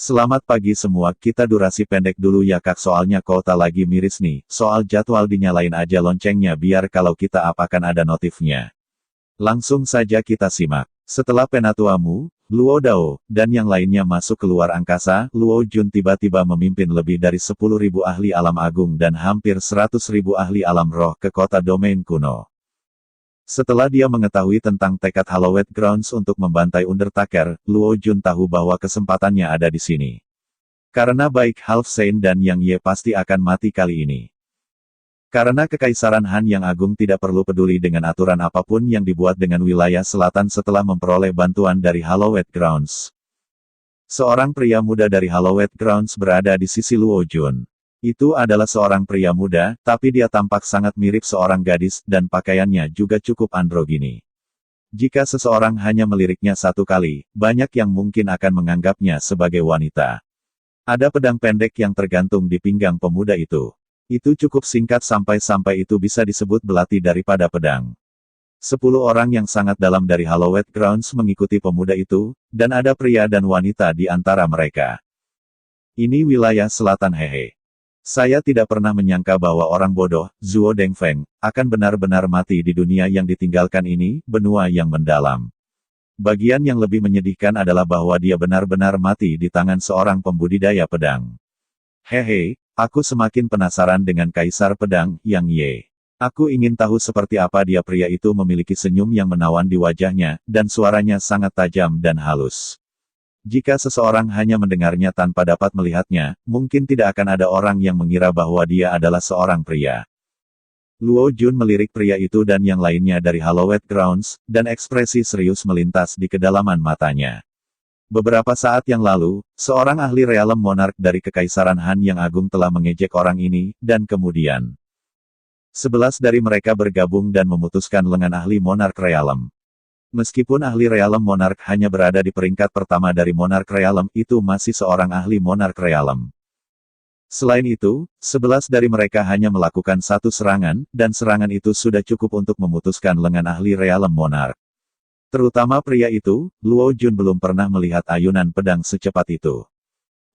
Selamat pagi semua, kita durasi pendek dulu ya kak soalnya kota lagi miris nih, soal jadwal dinyalain aja loncengnya biar kalau kita apakan ada notifnya. Langsung saja kita simak. Setelah penatuamu, Luo Dao, dan yang lainnya masuk keluar angkasa, Luo Jun tiba-tiba memimpin lebih dari 10.000 ahli alam agung dan hampir 100.000 ahli alam roh ke kota domain kuno. Setelah dia mengetahui tentang tekad Hallowed Grounds untuk membantai Undertaker, Luo Jun tahu bahwa kesempatannya ada di sini. Karena baik Half Saint dan Yang Ye pasti akan mati kali ini. Karena Kekaisaran Han yang Agung tidak perlu peduli dengan aturan apapun yang dibuat dengan wilayah selatan setelah memperoleh bantuan dari Hallowed Grounds. Seorang pria muda dari Hallowed Grounds berada di sisi Luo Jun. Itu adalah seorang pria muda, tapi dia tampak sangat mirip seorang gadis, dan pakaiannya juga cukup androgini. Jika seseorang hanya meliriknya satu kali, banyak yang mungkin akan menganggapnya sebagai wanita. Ada pedang pendek yang tergantung di pinggang pemuda itu. Itu cukup singkat sampai-sampai itu bisa disebut belati daripada pedang. 10 orang yang sangat dalam dari Hallowed Grounds mengikuti pemuda itu, dan ada pria dan wanita di antara mereka. Ini wilayah selatan hehe. Saya tidak pernah menyangka bahwa orang bodoh, Zuo Dengfeng, akan benar-benar mati di dunia yang ditinggalkan ini, benua yang mendalam. Bagian yang lebih menyedihkan adalah bahwa dia benar-benar mati di tangan seorang pembudidaya pedang. Hehe, aku semakin penasaran dengan Kaisar Pedang, Yang Ye. Aku ingin tahu seperti apa dia pria itu memiliki senyum yang menawan di wajahnya, dan suaranya sangat tajam dan halus. Jika seseorang hanya mendengarnya tanpa dapat melihatnya, mungkin tidak akan ada orang yang mengira bahwa dia adalah seorang pria. Luo Jun melirik pria itu dan yang lainnya dari Hallowed Grounds, dan ekspresi serius melintas di kedalaman matanya. Beberapa saat yang lalu, seorang ahli realem monark dari Kekaisaran Han yang Agung telah mengejek orang ini, dan kemudian 11 dari mereka bergabung dan memutuskan lengan ahli monark realem. Meskipun ahli realem monark hanya berada di peringkat pertama dari monark realem, itu masih seorang ahli monark realem. Selain itu, 11 dari mereka hanya melakukan satu serangan, dan serangan itu sudah cukup untuk memutuskan lengan ahli realem monark. Terutama pria itu, Luo Jun belum pernah melihat ayunan pedang secepat itu.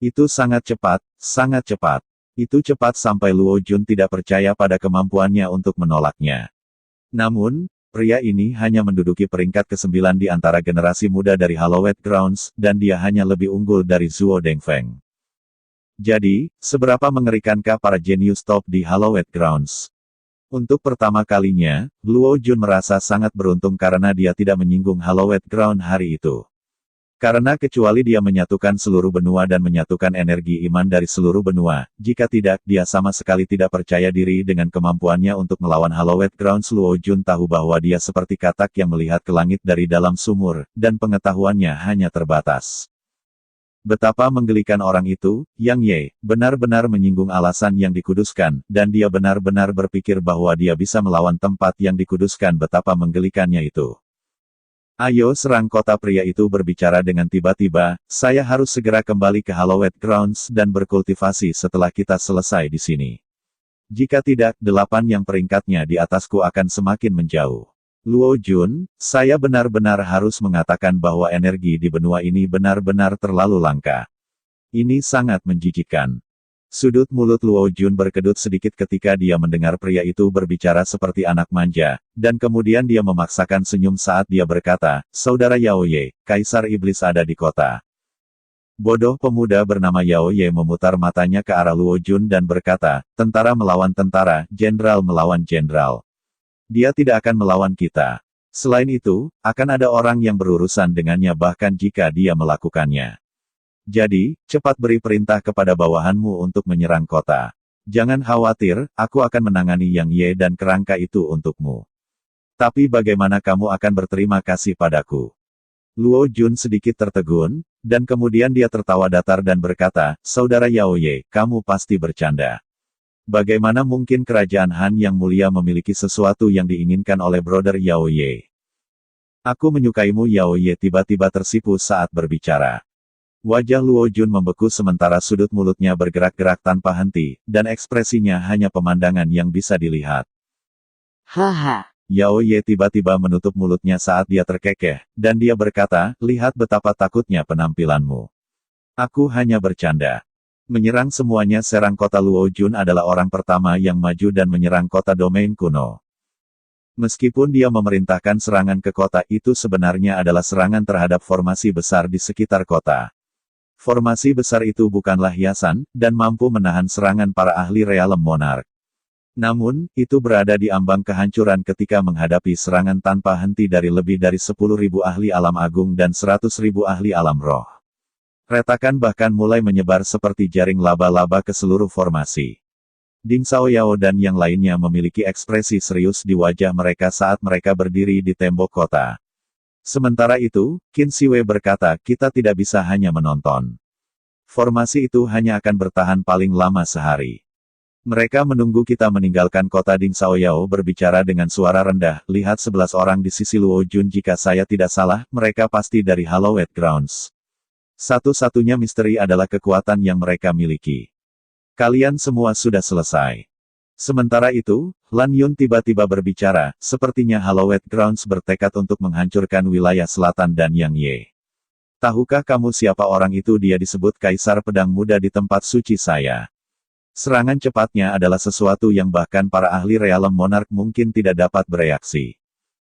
Itu sangat cepat, sangat cepat. Itu cepat sampai Luo Jun tidak percaya pada kemampuannya untuk menolaknya. Namun, pria ini hanya menduduki peringkat ke-9 di antara generasi muda dari Hallowed Grounds, dan dia hanya lebih unggul dari Zuo Dengfeng. Jadi, seberapa mengerikankah para jenius top di Hallowed Grounds? Untuk pertama kalinya, Luo Jun merasa sangat beruntung karena dia tidak menyinggung Hallowed Ground hari itu. Karena kecuali dia menyatukan seluruh benua dan menyatukan energi iman dari seluruh benua, jika tidak, dia sama sekali tidak percaya diri dengan kemampuannya untuk melawan Hallowed Grounds. Luo Jun tahu bahwa dia seperti katak yang melihat ke langit dari dalam sumur, dan pengetahuannya hanya terbatas. Betapa menggelikan orang itu, Yang Ye, benar-benar menyinggung alasan yang dikuduskan, dan dia benar-benar berpikir bahwa dia bisa melawan tempat yang dikuduskan. Betapa menggelikannya itu. Ayo serang kota, pria itu berbicara dengan tiba-tiba, saya harus segera kembali ke Hallowed Grounds dan berkultivasi setelah kita selesai di sini. Jika tidak, 8 yang peringkatnya di atasku akan semakin menjauh. Luo Jun, saya benar-benar harus mengatakan bahwa energi di benua ini benar-benar terlalu langka. Ini sangat menjijikkan. Sudut mulut Luo Jun berkedut sedikit ketika dia mendengar pria itu berbicara seperti anak manja, dan kemudian dia memaksakan senyum saat dia berkata, Saudara Yao Ye, Kaisar Iblis ada di kota. Bodoh pemuda bernama Yao Ye memutar matanya ke arah Luo Jun dan berkata, tentara melawan tentara, jenderal melawan jenderal. Dia tidak akan melawan kita. Selain itu, akan ada orang yang berurusan dengannya bahkan jika dia melakukannya. Jadi, cepat beri perintah kepada bawahanmu untuk menyerang kota. Jangan khawatir, aku akan menangani Yang Ye dan kerangka itu untukmu. Tapi bagaimana kamu akan berterima kasih padaku? Luo Jun sedikit tertegun, dan kemudian dia tertawa datar dan berkata, Saudara Yao Ye, kamu pasti bercanda. Bagaimana mungkin kerajaan Han yang mulia memiliki sesuatu yang diinginkan oleh brother Yao Ye? Aku menyukaimu. Yao Ye tiba-tiba tersipu saat berbicara. Wajah Luo Jun membeku sementara sudut mulutnya bergerak-gerak tanpa henti, dan ekspresinya hanya pemandangan yang bisa dilihat. Haha. Yao Ye tiba-tiba menutup mulutnya saat dia terkekeh, dan dia berkata, lihat betapa takutnya penampilanmu. Aku hanya bercanda. Menyerang semuanya. Serang kota Luo Jun adalah orang pertama yang maju dan menyerang kota domain kuno. Meskipun dia memerintahkan serangan ke kota, itu sebenarnya adalah serangan terhadap formasi besar di sekitar kota. Formasi besar itu bukanlah hiasan, dan mampu menahan serangan para ahli realem monark. Namun, itu berada di ambang kehancuran ketika menghadapi serangan tanpa henti dari lebih dari 10.000 ahli alam agung dan 100.000 ahli alam roh. Retakan bahkan mulai menyebar seperti jaring laba-laba ke seluruh formasi. Ding Xiaoyao dan yang lainnya memiliki ekspresi serius di wajah mereka saat mereka berdiri di tembok kota. Sementara itu, Qin Shiwei berkata, kita tidak bisa hanya menonton. Formasi itu hanya akan bertahan paling lama sehari. Mereka menunggu kita meninggalkan kota. Ding Xiaoyao berbicara dengan suara rendah, lihat 11 orang di sisi Luo Jun. Jika saya tidak salah, mereka pasti dari Hallowed Grounds. Satu-satunya misteri adalah kekuatan yang mereka miliki. Kalian semua sudah selesai. Sementara itu, Lan Yun tiba-tiba berbicara, sepertinya Hallowed Grounds bertekad untuk menghancurkan wilayah selatan dan Yang Ye. Tahukah kamu siapa orang itu? Dia disebut Kaisar Pedang Muda di tempat suci saya. Serangan cepatnya adalah sesuatu yang bahkan para ahli realem monark mungkin tidak dapat bereaksi.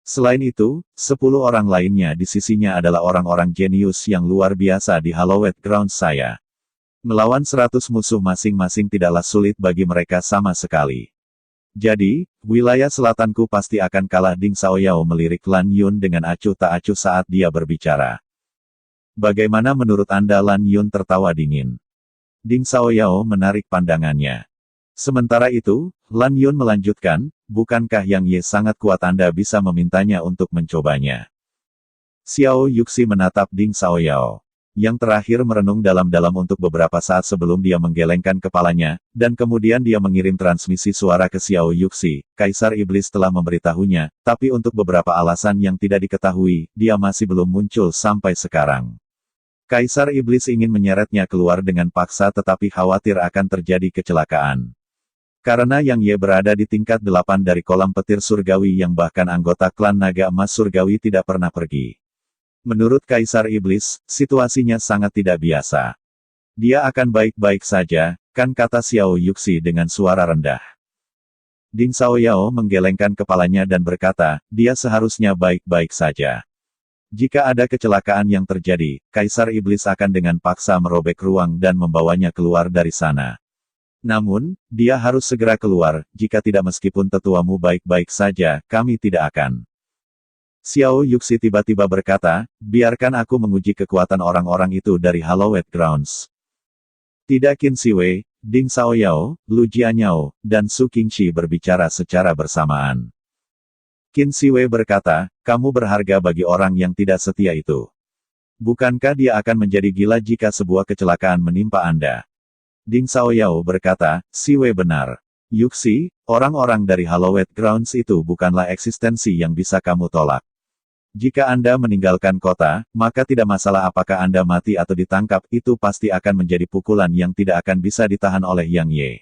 Selain itu, 10 orang lainnya di sisinya adalah orang-orang jenius yang luar biasa di Hallowed Grounds saya. Melawan 100 musuh masing-masing tidaklah sulit bagi mereka sama sekali. Jadi, wilayah selatanku pasti akan kalah. Ding Xiaoyao melirik Lan Yun dengan acuh tak acuh saat dia berbicara. Bagaimana menurut Anda? Lan Yun tertawa dingin. Ding Xiaoyao menarik pandangannya. Sementara itu, Lan Yun melanjutkan, bukankah Yang Ye sangat kuat? Anda bisa memintanya untuk mencobanya. Xiao Yuxi menatap Ding Xiaoyao. Yang terakhir merenung dalam-dalam untuk beberapa saat sebelum dia menggelengkan kepalanya, dan kemudian dia mengirim transmisi suara ke Xiao Yuxi. Kaisar Iblis telah memberitahunya, tapi untuk beberapa alasan yang tidak diketahui, dia masih belum muncul sampai sekarang. Kaisar Iblis ingin menyeretnya keluar dengan paksa tetapi khawatir akan terjadi kecelakaan. Karena Yang Ye berada di tingkat 8 dari kolam petir surgawi yang bahkan anggota klan naga emas surgawi tidak pernah pergi. Menurut Kaisar Iblis, situasinya sangat tidak biasa. Dia akan baik-baik saja, kan, kata Xiao Yuxi dengan suara rendah. Ding Xiaoyao menggelengkan kepalanya dan berkata, dia seharusnya baik-baik saja. Jika ada kecelakaan yang terjadi, Kaisar Iblis akan dengan paksa merobek ruang dan membawanya keluar dari sana. Namun, dia harus segera keluar, jika tidak meskipun tetuamu baik-baik saja, kami tidak akan. Xiao Yuxi tiba-tiba berkata, biarkan aku menguji kekuatan orang-orang itu dari Hallowed Grounds. Tidak. Qin Shiwei, Ding Xiaoyao, Lu Jianyao, dan Su Qingxi berbicara secara bersamaan. Qin Shiwei berkata, kamu berharga bagi orang yang tidak setia itu. Bukankah dia akan menjadi gila jika sebuah kecelakaan menimpa Anda? Ding Xiaoyao berkata, Shiwei benar. Yuxi, orang-orang dari Hallowed Grounds itu bukanlah eksistensi yang bisa kamu tolak. Jika Anda meninggalkan kota, maka tidak masalah apakah Anda mati atau ditangkap, itu pasti akan menjadi pukulan yang tidak akan bisa ditahan oleh Yang Ye.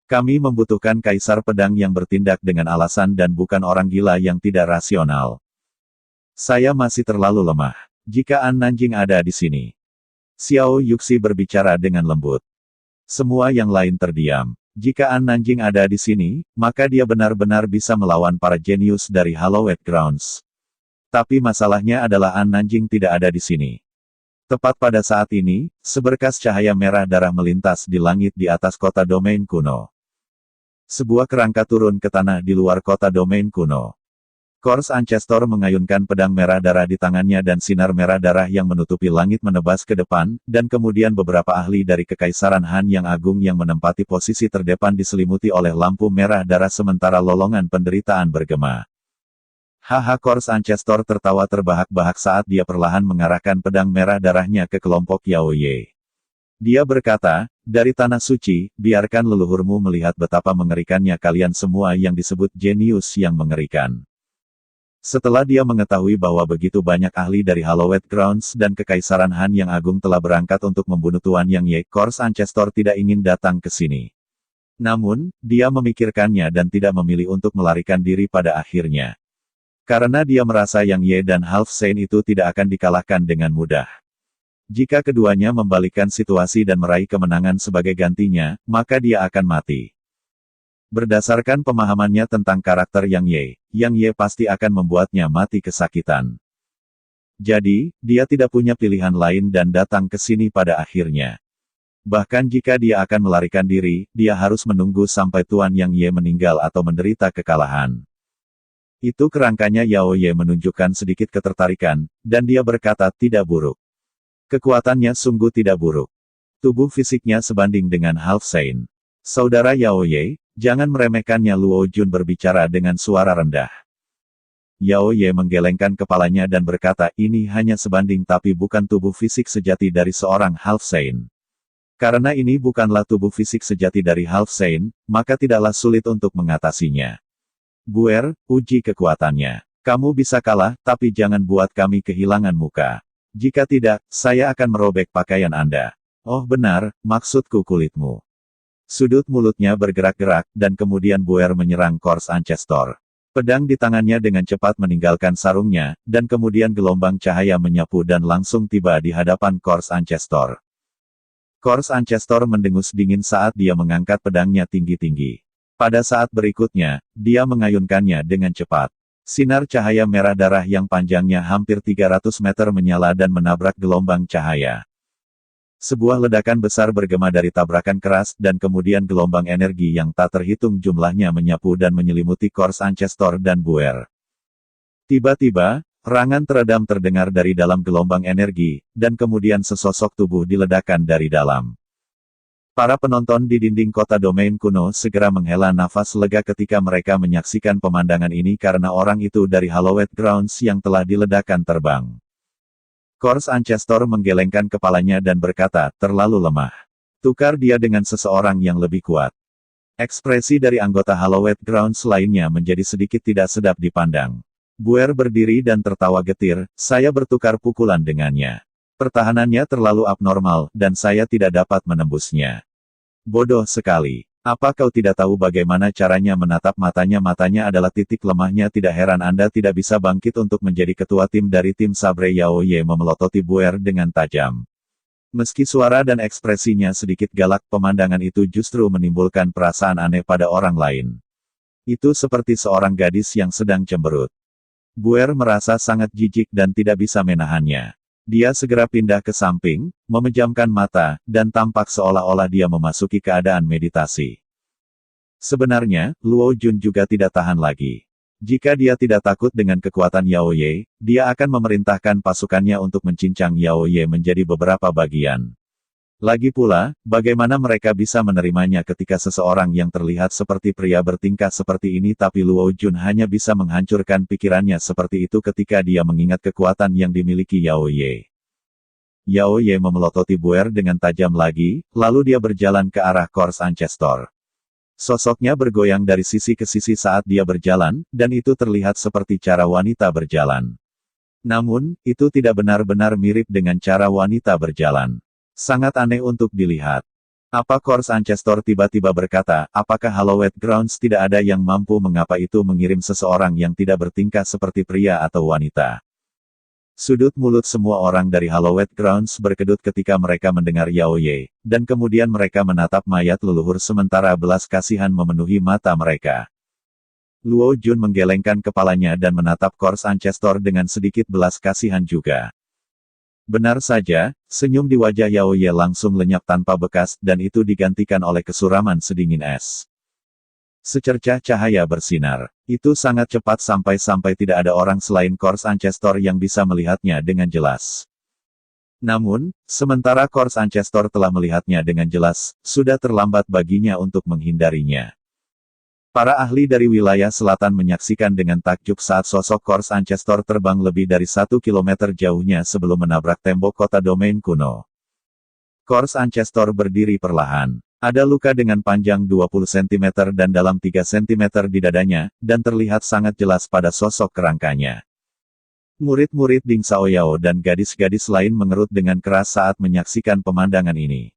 Kami membutuhkan Kaisar Pedang yang bertindak dengan alasan dan bukan orang gila yang tidak rasional. Saya masih terlalu lemah. Jika An Nanjing ada di sini. Xiao Yuxi berbicara dengan lembut. Semua yang lain terdiam. Jika An Nanjing ada di sini, maka dia benar-benar bisa melawan para jenius dari Hallowed Grounds. Tapi masalahnya adalah An Nanjing tidak ada di sini. Tepat pada saat ini, seberkas cahaya merah darah melintas di langit di atas kota domain kuno. Sebuah kerangka turun ke tanah di luar kota domain kuno. Kors Ancestor mengayunkan pedang merah darah di tangannya dan sinar merah darah yang menutupi langit menebas ke depan, dan kemudian beberapa ahli dari Kekaisaran Han yang agung yang menempati posisi terdepan diselimuti oleh lampu merah darah sementara lolongan penderitaan bergema. Haha. Kors Ancestor tertawa terbahak-bahak saat dia perlahan mengarahkan pedang merah darahnya ke kelompok Yao Ye. Dia berkata, dari tanah suci, biarkan leluhurmu melihat betapa mengerikannya kalian semua yang disebut jenius yang mengerikan. Setelah dia mengetahui bahwa begitu banyak ahli dari Hallowed Grounds dan Kekaisaran Han yang agung telah berangkat untuk membunuh Tuan Yang Ye, Kors Ancestor tidak ingin datang ke sini. Namun, dia memikirkannya dan tidak memilih untuk melarikan diri pada akhirnya. Karena dia merasa Yang Ye dan Half Saint itu tidak akan dikalahkan dengan mudah. Jika keduanya membalikkan situasi dan meraih kemenangan sebagai gantinya, maka dia akan mati. Berdasarkan pemahamannya tentang karakter Yang Ye pasti akan membuatnya mati kesakitan. Jadi, dia tidak punya pilihan lain dan datang ke sini pada akhirnya. Bahkan jika dia akan melarikan diri, dia harus menunggu sampai Tuan Yang Ye meninggal atau menderita kekalahan. Itu kerangkanya. Yao Ye menunjukkan sedikit ketertarikan, dan dia berkata tidak buruk. Kekuatannya sungguh tidak buruk. Tubuh fisiknya sebanding dengan Half Saint. Saudara Yao Ye, jangan meremehkannya. Luo Jun berbicara dengan suara rendah. Yao Ye menggelengkan kepalanya dan berkata ini hanya sebanding tapi bukan tubuh fisik sejati dari seorang Half Saint. Karena ini bukanlah tubuh fisik sejati dari Half Saint, maka tidaklah sulit untuk mengatasinya. Buer, uji kekuatannya. Kamu bisa kalah, tapi jangan buat kami kehilangan muka. Jika tidak, saya akan merobek pakaian Anda. Oh benar, maksudku kulitmu. Sudut mulutnya bergerak-gerak, dan kemudian Buer menyerang Kors Ancestor. Pedang di tangannya dengan cepat meninggalkan sarungnya, dan kemudian gelombang cahaya menyapu dan langsung tiba di hadapan Kors Ancestor. Kors Ancestor mendengus dingin saat dia mengangkat pedangnya tinggi-tinggi. Pada saat berikutnya, dia mengayunkannya dengan cepat. Sinar cahaya merah darah yang panjangnya hampir 300 meter menyala dan menabrak gelombang cahaya. Sebuah ledakan besar bergema dari tabrakan keras dan kemudian gelombang energi yang tak terhitung jumlahnya menyapu dan menyelimuti Kors Ancestor dan Buer. Tiba-tiba, rangan teredam terdengar dari dalam gelombang energi, dan kemudian sesosok tubuh diledakkan dari dalam. Para penonton di dinding kota domain kuno segera menghela nafas lega ketika mereka menyaksikan pemandangan ini karena orang itu dari Hallowed Grounds yang telah diledakkan terbang. Kors Ancestor menggelengkan kepalanya dan berkata, terlalu lemah. Tukar dia dengan seseorang yang lebih kuat. Ekspresi dari anggota Hallowed Grounds lainnya menjadi sedikit tidak sedap dipandang. Buer berdiri dan tertawa getir, saya bertukar pukulan dengannya. Pertahanannya terlalu abnormal, dan saya tidak dapat menembusnya. Bodoh sekali. Apa kau tidak tahu bagaimana caranya menatap matanya? Matanya adalah titik lemahnya. Tidak heran Anda tidak bisa bangkit untuk menjadi ketua tim dari tim Sabre. Yao Ye memelototi Buer dengan tajam. Meski suara dan ekspresinya sedikit galak, pemandangan itu justru menimbulkan perasaan aneh pada orang lain. Itu seperti seorang gadis yang sedang cemberut. Buer merasa sangat jijik dan tidak bisa menahannya. Dia segera pindah ke samping, memejamkan mata, dan tampak seolah-olah dia memasuki keadaan meditasi. Sebenarnya, Luo Jun juga tidak tahan lagi. Jika dia tidak takut dengan kekuatan Yao Ye, dia akan memerintahkan pasukannya untuk mencincang Yao Ye menjadi beberapa bagian. Lagi pula, bagaimana mereka bisa menerimanya ketika seseorang yang terlihat seperti pria bertingkah seperti ini tapi Luo Jun hanya bisa menghancurkan pikirannya seperti itu ketika dia mengingat kekuatan yang dimiliki Yao Ye. Yao Ye memelototi Buer dengan tajam lagi, lalu dia berjalan ke arah Kors Ancestor. Sosoknya bergoyang dari sisi ke sisi saat dia berjalan, dan itu terlihat seperti cara wanita berjalan. Namun, itu tidak benar-benar mirip dengan cara wanita berjalan. Sangat aneh untuk dilihat. Apa Kors Ancestor tiba-tiba berkata, apakah Hallowed Grounds tidak ada yang mampu mengapa itu mengirim seseorang yang tidak bertingkah seperti pria atau wanita? Sudut mulut semua orang dari Hallowed Grounds berkedut ketika mereka mendengar Yao Ye, dan kemudian mereka menatap mayat leluhur sementara belas kasihan memenuhi mata mereka. Luo Jun menggelengkan kepalanya dan menatap Kors Ancestor dengan sedikit belas kasihan juga. Benar saja, senyum di wajah Yao Ye langsung lenyap tanpa bekas, dan itu digantikan oleh kesuraman sedingin es. Secercah cahaya bersinar. Itu sangat cepat sampai-sampai tidak ada orang selain Kors Ancestor yang bisa melihatnya dengan jelas. Namun, sementara Kors Ancestor telah melihatnya dengan jelas, sudah terlambat baginya untuk menghindarinya. Para ahli dari wilayah selatan menyaksikan dengan takjub saat sosok Kors Ancestor terbang lebih dari 1 kilometer jauhnya sebelum menabrak tembok kota domain kuno. Kors Ancestor berdiri perlahan. Ada luka dengan panjang 20 cm dan dalam 3 cm di dadanya, dan terlihat sangat jelas pada sosok kerangkanya. Murid-murid Ding Xiaoyao dan gadis-gadis lain mengerut dengan keras saat menyaksikan pemandangan ini.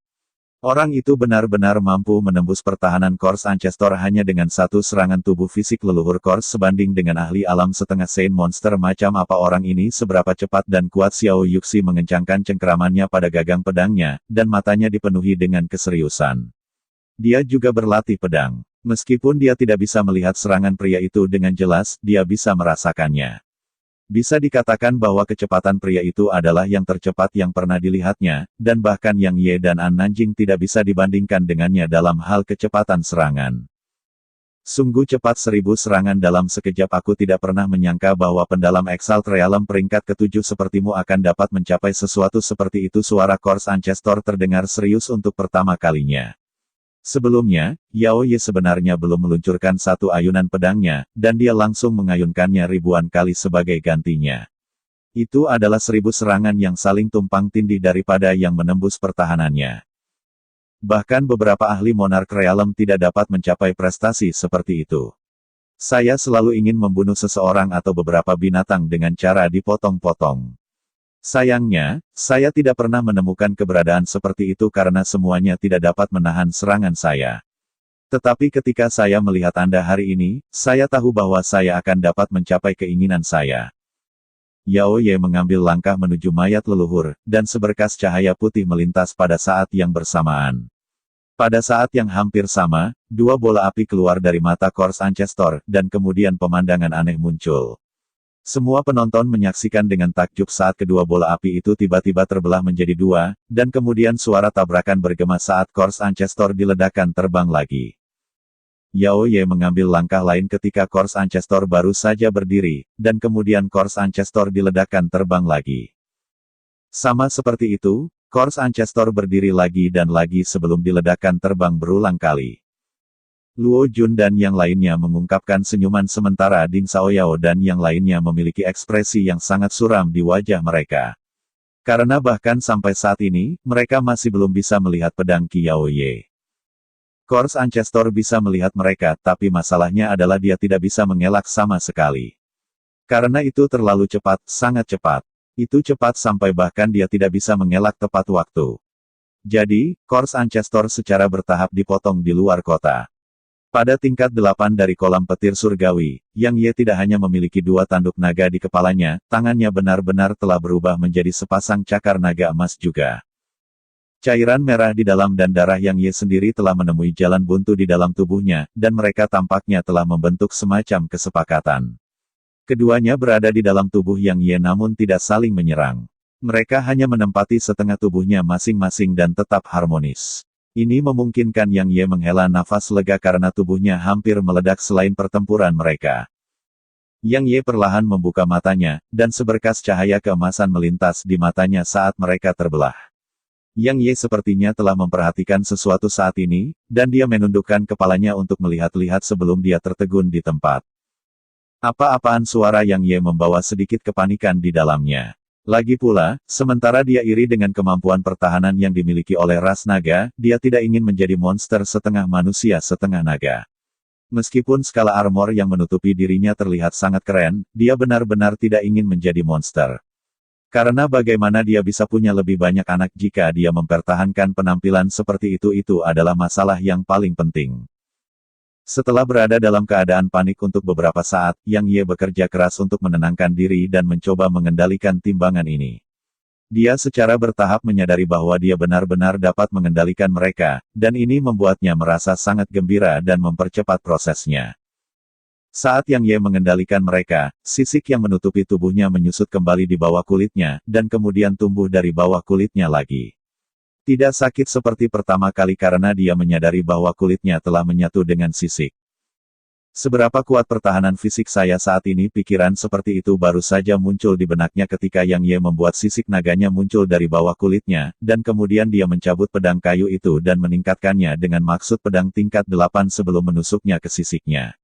Orang itu benar-benar mampu menembus pertahanan Kors Ancestor hanya dengan satu serangan tubuh fisik leluhur Kors sebanding dengan ahli alam setengah Saint Monster macam apa orang ini seberapa cepat dan kuat. Xiao Yuxi mengencangkan cengkeramannya pada gagang pedangnya, dan matanya dipenuhi dengan keseriusan. Dia juga berlatih pedang. Meskipun dia tidak bisa melihat serangan pria itu dengan jelas, dia bisa merasakannya. Bisa dikatakan bahwa kecepatan pria itu adalah yang tercepat yang pernah dilihatnya, dan bahkan Yang Ye dan An Nanjing tidak bisa dibandingkan dengannya dalam hal kecepatan serangan. Sungguh cepat 1000 serangan dalam sekejap. Aku tidak pernah menyangka bahwa pendalam Exalt Realm peringkat ke-7 sepertimu akan dapat mencapai sesuatu seperti itu. Suara Kors Ancestor terdengar serius untuk pertama kalinya. Sebelumnya, Yao Ye sebenarnya belum meluncurkan satu ayunan pedangnya, dan dia langsung mengayunkannya ribuan kali sebagai gantinya. Itu adalah 1000 serangan yang saling tumpang tindih daripada yang menembus pertahanannya. Bahkan beberapa ahli Monarch Realm tidak dapat mencapai prestasi seperti itu. Saya selalu ingin membunuh seseorang atau beberapa binatang dengan cara dipotong-potong. Sayangnya, saya tidak pernah menemukan keberadaan seperti itu karena semuanya tidak dapat menahan serangan saya. Tetapi ketika saya melihat Anda hari ini, saya tahu bahwa saya akan dapat mencapai keinginan saya. Yao Ye mengambil langkah menuju mayat leluhur, dan seberkas cahaya putih melintas pada saat yang bersamaan. Pada saat yang hampir sama, dua bola api keluar dari mata Kors Ancestor, dan kemudian pemandangan aneh muncul. Semua penonton menyaksikan dengan takjub saat kedua bola api itu tiba-tiba terbelah menjadi dua, dan kemudian suara tabrakan bergema saat Kors Ancestor diledakkan terbang lagi. Yao Ye mengambil langkah lain ketika Kors Ancestor baru saja berdiri, dan kemudian Kors Ancestor diledakkan terbang lagi. Sama seperti itu, Kors Ancestor berdiri lagi dan lagi sebelum diledakkan terbang berulang kali. Luo Jun dan yang lainnya mengungkapkan senyuman sementara Ding Xiaoyao dan yang lainnya memiliki ekspresi yang sangat suram di wajah mereka. Karena bahkan sampai saat ini, mereka masih belum bisa melihat pedang Qi Yao Ye. Kors Ancestor bisa melihat mereka, tapi masalahnya adalah dia tidak bisa mengelak sama sekali. Karena itu terlalu cepat, sangat cepat. Itu cepat sampai bahkan dia tidak bisa mengelak tepat waktu. Jadi, Kors Ancestor secara bertahap dipotong di luar kota. Pada tingkat 8 dari kolam petir surgawi, Yang Ye tidak hanya memiliki dua tanduk naga di kepalanya, tangannya benar-benar telah berubah menjadi sepasang cakar naga emas juga. Cairan merah di dalam dan darah Yang Ye sendiri telah menemui jalan buntu di dalam tubuhnya, dan mereka tampaknya telah membentuk semacam kesepakatan. Keduanya berada di dalam tubuh Yang Ye namun tidak saling menyerang. Mereka hanya menempati setengah tubuhnya masing-masing dan tetap harmonis. Ini memungkinkan Yang Ye menghela nafas lega karena tubuhnya hampir meledak selain pertempuran mereka. Yang Ye perlahan membuka matanya, dan seberkas cahaya keemasan melintas di matanya saat mereka terbelah. Yang Ye sepertinya telah memperhatikan sesuatu saat ini, dan dia menundukkan kepalanya untuk melihat-lihat sebelum dia tertegun di tempat. Apa-apaan suara Yang Ye membawa sedikit kepanikan di dalamnya. Lagi pula, sementara dia iri dengan kemampuan pertahanan yang dimiliki oleh ras naga, dia tidak ingin menjadi monster setengah manusia setengah naga. Meskipun skala armor yang menutupi dirinya terlihat sangat keren, dia benar-benar tidak ingin menjadi monster. Karena bagaimana dia bisa punya lebih banyak anak jika dia mempertahankan penampilan seperti itu adalah masalah yang paling penting. Setelah berada dalam keadaan panik untuk beberapa saat, Yang Ye bekerja keras untuk menenangkan diri dan mencoba mengendalikan timbangan ini. Dia secara bertahap menyadari bahwa dia benar-benar dapat mengendalikan mereka, dan ini membuatnya merasa sangat gembira dan mempercepat prosesnya. Saat Yang Ye mengendalikan mereka, sisik yang menutupi tubuhnya menyusut kembali di bawah kulitnya, dan kemudian tumbuh dari bawah kulitnya lagi. Tidak sakit seperti pertama kali karena dia menyadari bahwa kulitnya telah menyatu dengan sisik. Seberapa kuat pertahanan fisik saya saat ini? Pikiran seperti itu baru saja muncul di benaknya ketika Yang Ye membuat sisik naganya muncul dari bawah kulitnya, dan kemudian dia mencabut pedang kayu itu dan meningkatkannya dengan maksud pedang tingkat 8 sebelum menusuknya ke sisiknya.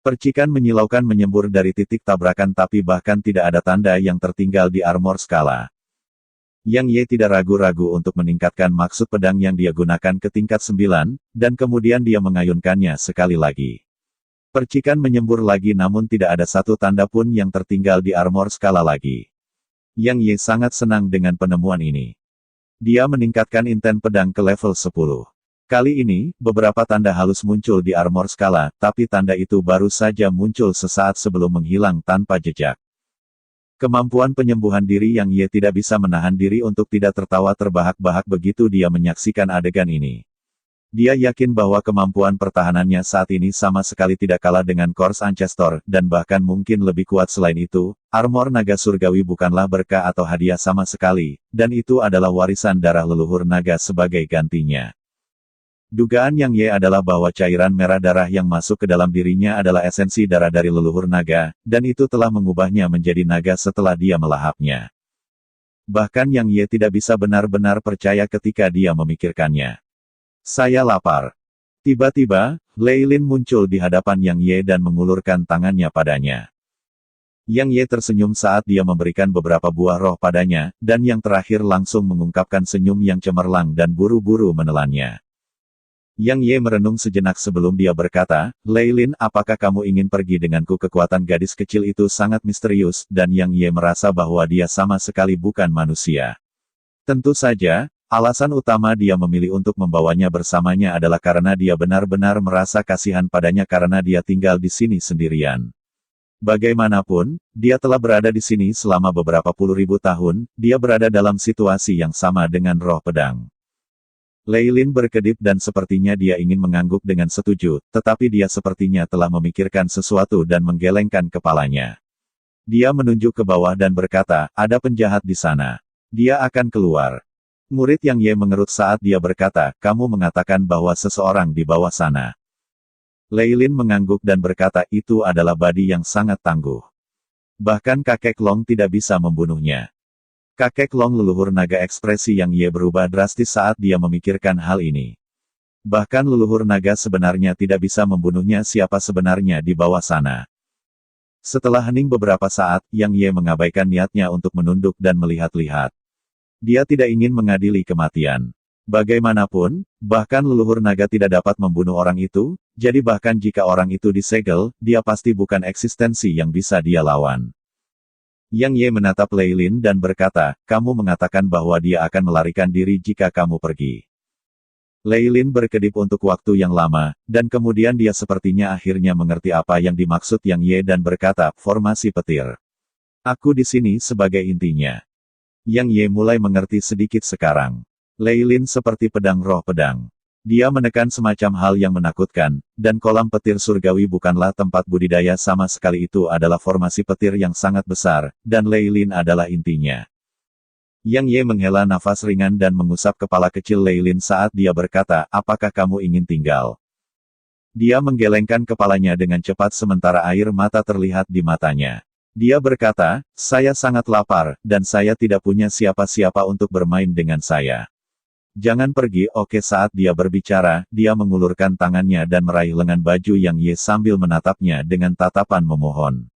Percikan menyilaukan menyembur dari titik tabrakan tapi bahkan tidak ada tanda yang tertinggal di armor skala. Yang Ye tidak ragu-ragu untuk meningkatkan maksud pedang yang dia gunakan ke tingkat 9, dan kemudian dia mengayunkannya sekali lagi. Percikan menyembur lagi namun tidak ada satu tanda pun yang tertinggal di armor skala lagi. Yang Ye sangat senang dengan penemuan ini. Dia meningkatkan inten pedang ke level 10. Kali ini, beberapa tanda halus muncul di armor skala, tapi tanda itu baru saja muncul sesaat sebelum menghilang tanpa jejak. Kemampuan penyembuhan diri yang Ye tidak bisa menahan diri untuk tidak tertawa terbahak-bahak begitu dia menyaksikan adegan ini. Dia yakin bahwa kemampuan pertahanannya saat ini sama sekali tidak kalah dengan Kors Ancestor, dan bahkan mungkin lebih kuat selain itu. Armor naga surgawi bukanlah berkah atau hadiah sama sekali, dan itu adalah warisan darah leluhur naga sebagai gantinya. Dugaan Yang Ye adalah bahwa cairan merah darah yang masuk ke dalam dirinya adalah esensi darah dari leluhur naga, dan itu telah mengubahnya menjadi naga setelah dia melahapnya. Bahkan Yang Ye tidak bisa benar-benar percaya ketika dia memikirkannya. Saya lapar. Tiba-tiba, Lei Lin muncul di hadapan Yang Ye dan mengulurkan tangannya padanya. Yang Ye tersenyum saat dia memberikan beberapa buah roh padanya, dan yang terakhir langsung mengungkapkan senyum yang cemerlang dan buru-buru menelannya. Yang Ye merenung sejenak sebelum dia berkata, Lei Lin, apakah kamu ingin pergi denganku? Kekuatan gadis kecil itu sangat misterius, dan Yang Ye merasa bahwa dia sama sekali bukan manusia. Tentu saja, alasan utama dia memilih untuk membawanya bersamanya adalah karena dia benar-benar merasa kasihan padanya karena dia tinggal di sini sendirian. Bagaimanapun, dia telah berada di sini selama beberapa puluh ribu tahun, dia berada dalam situasi yang sama dengan roh pedang. Lei Lin berkedip dan sepertinya dia ingin mengangguk dengan setuju, tetapi dia sepertinya telah memikirkan sesuatu dan menggelengkan kepalanya. Dia menunjuk ke bawah dan berkata, ada penjahat di sana. Dia akan keluar. Murid Yang Ye mengerut saat dia berkata, kamu mengatakan bahwa seseorang di bawah sana. Lei Lin mengangguk dan berkata, itu adalah badi yang sangat tangguh. Bahkan kakek Long tidak bisa membunuhnya. Kakek Long leluhur naga. Ekspresi Yang Ye berubah drastis saat dia memikirkan hal ini. Bahkan leluhur naga sebenarnya tidak bisa membunuhnya. Siapa sebenarnya di bawah sana? Setelah hening beberapa saat, Yang Ye mengabaikan niatnya untuk menunduk dan melihat-lihat. Dia tidak ingin mengadili kematian. Bagaimanapun, bahkan leluhur naga tidak dapat membunuh orang itu, jadi bahkan jika orang itu disegel, dia pasti bukan eksistensi yang bisa dia lawan. Yang Ye menatap Lei Lin dan berkata, kamu mengatakan bahwa dia akan melarikan diri jika kamu pergi. Lei Lin berkedip untuk waktu yang lama, dan kemudian dia sepertinya akhirnya mengerti apa yang dimaksud Yang Ye dan berkata, formasi petir. Aku di sini sebagai intinya. Yang Ye mulai mengerti sedikit sekarang. Lei Lin seperti pedang roh pedang. Dia menekan semacam hal yang menakutkan, dan kolam petir surgawi bukanlah tempat budidaya sama sekali. Itu adalah formasi petir yang sangat besar, dan Lei Lin adalah intinya. Yang Ye menghela nafas ringan dan mengusap kepala kecil Lei Lin saat dia berkata, apakah kamu ingin tinggal? Dia menggelengkan kepalanya dengan cepat sementara air mata terlihat di matanya. Dia berkata, saya sangat lapar, dan saya tidak punya siapa-siapa untuk bermain dengan saya. Jangan pergi. Oke. Saat dia berbicara, dia mengulurkan tangannya dan meraih lengan baju Yang Ye sambil menatapnya dengan tatapan memohon.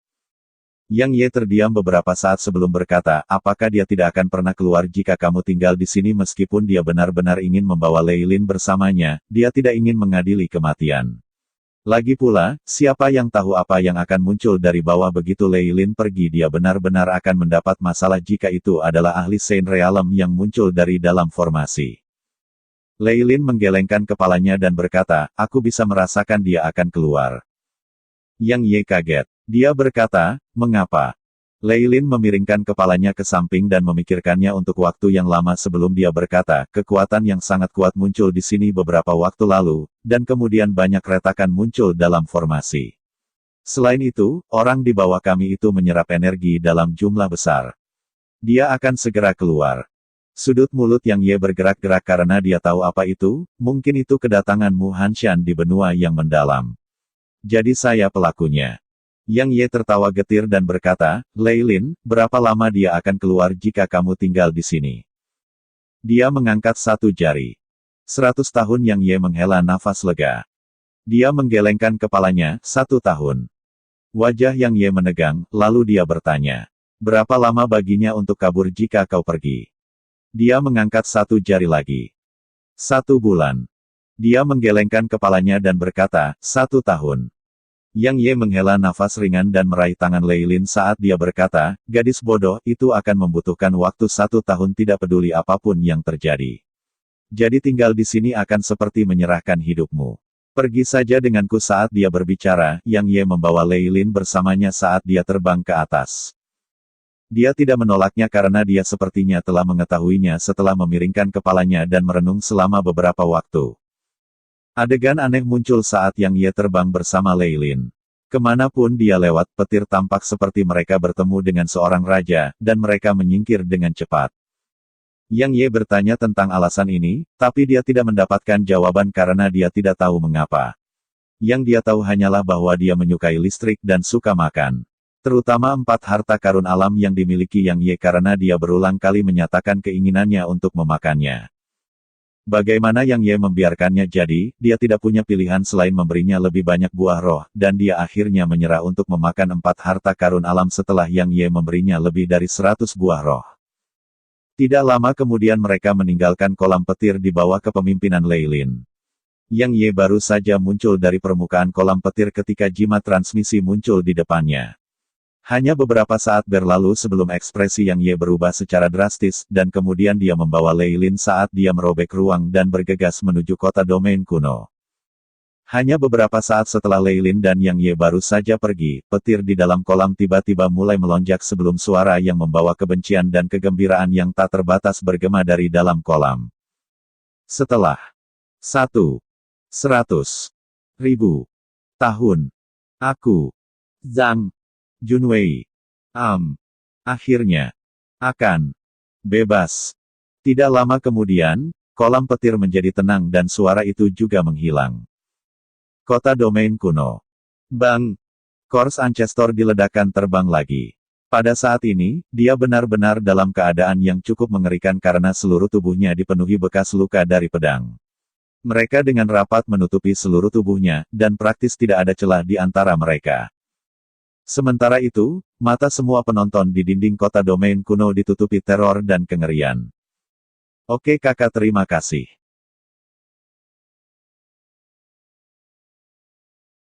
Yang Ye terdiam beberapa saat sebelum berkata, apakah dia tidak akan pernah keluar jika kamu tinggal di sini? Meskipun dia benar-benar ingin membawa Lei Lin bersamanya, dia tidak ingin mengadili kematian. Lagi pula, siapa yang tahu apa yang akan muncul dari bawah begitu Lei Lin pergi? Dia benar-benar akan mendapat masalah jika itu adalah ahli Saint Realm yang muncul dari dalam formasi. Lei Lin menggelengkan kepalanya dan berkata, aku bisa merasakan dia akan keluar. Yang Ye kaget. Dia berkata, mengapa? Lei Lin memiringkan kepalanya ke samping dan memikirkannya untuk waktu yang lama sebelum dia berkata, kekuatan yang sangat kuat muncul di sini beberapa waktu lalu, dan kemudian banyak retakan muncul dalam formasi. Selain itu, orang di bawah kami itu menyerap energi dalam jumlah besar. Dia akan segera keluar. Sudut mulut Yang Ye bergerak-gerak karena dia tahu apa itu, mungkin itu kedatangan Mu Hanshan di benua yang mendalam. Jadi saya pelakunya. Yang Ye tertawa getir dan berkata, Lei Lin, berapa lama dia akan keluar jika kamu tinggal di sini? Dia mengangkat satu jari. 100 tahun. Yang Ye menghela nafas lega. Dia menggelengkan kepalanya, 1 tahun. Wajah Yang Ye menegang, lalu dia bertanya, berapa lama baginya untuk kabur jika kau pergi? Dia mengangkat satu jari lagi. 1 bulan. Dia menggelengkan kepalanya dan berkata, 1 tahun. Yang Ye menghela nafas ringan dan meraih tangan Leilin saat dia berkata, gadis bodoh, itu akan membutuhkan waktu 1 tahun tidak peduli apapun yang terjadi. Jadi tinggal di sini akan seperti menyerahkan hidupmu. Pergi saja denganku saat dia berbicara, Yang Ye membawa Leilin bersamanya saat dia terbang ke atas. Dia tidak menolaknya karena dia sepertinya telah mengetahuinya setelah memiringkan kepalanya dan merenung selama beberapa waktu. Adegan aneh muncul saat Yang Ye terbang bersama Leilin. Kemanapun dia lewat, petir tampak seperti mereka bertemu dengan seorang raja, dan mereka menyingkir dengan cepat. Yang Ye bertanya tentang alasan ini, tapi dia tidak mendapatkan jawaban karena dia tidak tahu mengapa. Yang dia tahu hanyalah bahwa dia menyukai listrik dan suka makan. Terutama 4 harta karun alam yang dimiliki Yang Ye karena dia berulang kali menyatakan keinginannya untuk memakannya. Bagaimana Yang Ye membiarkannya jadi, dia tidak punya pilihan selain memberinya lebih banyak buah roh, dan dia akhirnya menyerah untuk memakan 4 harta karun alam setelah Yang Ye memberinya lebih dari 100 buah roh. Tidak lama kemudian mereka meninggalkan kolam petir di bawah kepemimpinan Leilin. Yang Ye baru saja muncul dari permukaan kolam petir ketika jimat transmisi muncul di depannya. Hanya beberapa saat berlalu sebelum ekspresi Yang Ye berubah secara drastis, dan kemudian dia membawa Leilin saat dia merobek ruang dan bergegas menuju kota domain kuno. Hanya beberapa saat setelah Leilin dan Yang Ye baru saja pergi, petir di dalam kolam tiba-tiba mulai melonjak sebelum suara yang membawa kebencian dan kegembiraan yang tak terbatas bergema dari dalam kolam. Setelah 100.000 tahun, aku, Zhang Junwei, akhirnya, akan bebas. Tidak lama kemudian, kolam petir menjadi tenang dan suara itu juga menghilang. Kota domain kuno. Bang! Kors Ancestor diledakkan terbang lagi. Pada saat ini, dia benar-benar dalam keadaan yang cukup mengerikan karena seluruh tubuhnya dipenuhi bekas luka dari pedang. Mereka dengan rapat menutupi seluruh tubuhnya, dan praktis tidak ada celah di antara mereka. Sementara itu, mata semua penonton di dinding kota domain kuno ditutupi teror dan kengerian. Oke kakak, terima kasih.